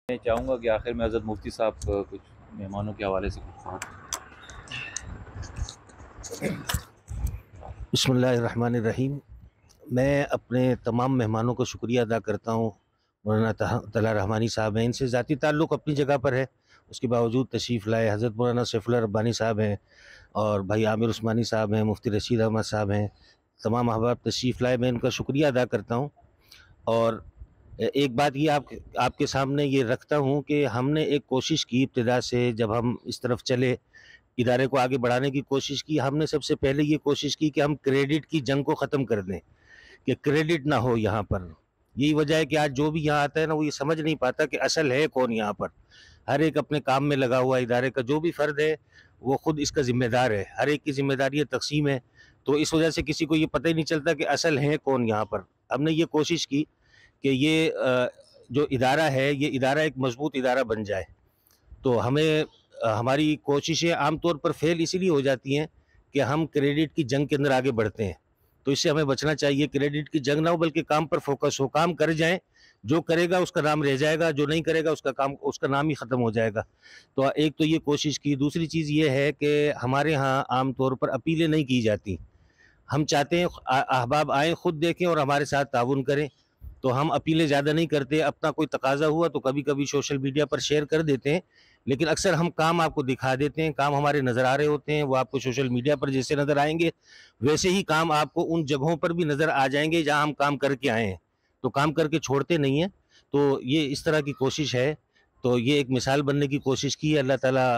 میں چاہوں گا کہ آخر میں حضرت مفتی صاحب کچھ مہمانوں کے حوالے سے کچھ بات۔ بسم اللہ الرحمن الرحیم۔ میں اپنے تمام مہمانوں کو شکریہ ادا کرتا ہوں۔ مولانا طلحہ رحمانی صاحب ہیں، ان سے ذاتی تعلق اپنی جگہ پر ہے، اس کے باوجود تشریف لائے۔ حضرت مولانا سیف اللہ ربانی صاحب ہیں اور بھائی عامر عثمانی صاحب ہیں، مفتی رشید احمد صاحب ہیں، تمام احباب تشریف لائے، میں ان کا شکریہ ادا کرتا ہوں۔ اور ایک بات یہ آپ کے سامنے یہ رکھتا ہوں کہ ہم نے ایک کوشش کی ابتدا سے، جب ہم اس طرف چلے ادارے کو آگے بڑھانے کی کوشش کی، ہم نے سب سے پہلے یہ کوشش کی کہ ہم کریڈٹ کی جنگ کو ختم کر دیں، کہ کریڈٹ نہ ہو یہاں پر۔ یہی وجہ ہے کہ آج جو بھی یہاں آتا ہے نا، وہ یہ سمجھ نہیں پاتا کہ اصل ہے کون یہاں پر۔ ہر ایک اپنے کام میں لگا ہوا، ادارے کا جو بھی فرد ہے وہ خود اس کا ذمہ دار ہے، ہر ایک کی ذمہ داری تقسیم ہے، تو اس وجہ سے کسی کو یہ پتہ ہی نہیں چلتا کہ اصل ہے کون یہاں پر۔ ہم نے یہ کوشش کی کہ یہ جو ادارہ ہے، یہ ادارہ ایک مضبوط ادارہ بن جائے۔ تو ہماری کوششیں عام طور پر فیل اسی لیے ہو جاتی ہیں کہ ہم کریڈٹ کی جنگ کے اندر آگے بڑھتے ہیں، تو اس سے ہمیں بچنا چاہیے۔ کریڈٹ کی جنگ نہ ہو بلکہ کام پر فوکس ہو، کام کر جائیں، جو کرے گا اس کا نام رہ جائے گا، جو نہیں کرے گا اس کا نام ہی ختم ہو جائے گا۔ تو ایک تو یہ کوشش کی۔ دوسری چیز یہ ہے کہ ہمارے ہاں عام طور پر اپیلیں نہیں کی جاتی۔ ہم چاہتے ہیں احباب آئیں، خود دیکھیں اور ہمارے ساتھ تعاون کریں، تو ہم اپیلیں زیادہ نہیں کرتے۔ اپنا کوئی تقاضا ہوا تو کبھی کبھی سوشل میڈیا پر شیئر کر دیتے ہیں، لیکن اکثر ہم کام آپ کو دکھا دیتے ہیں، کام ہمارے نظر آ رہے ہوتے ہیں، وہ آپ کو سوشل میڈیا پر جیسے نظر آئیں گے ویسے ہی کام آپ کو ان جگہوں پر بھی نظر آ جائیں گے جہاں ہم کام کر کے آئے ہیں، تو کام کر کے چھوڑتے نہیں ہیں۔ تو یہ اس طرح کی کوشش ہے، تو یہ ایک مثال بننے کی کوشش کی ہے۔ اللہ تعالیٰ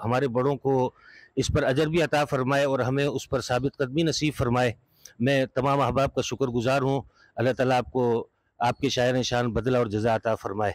ہمارے بڑوں کو اس پر اجر بھی عطا فرمائے اور ہمیں اس پر ثابت قدمی نصیب فرمائے۔ میں تمام احباب کا شکر گزار ہوں۔ اللہ تعالیٰ آپ کو آپ کے شاعر شان بدلہ اور جزا عطا فرمائے۔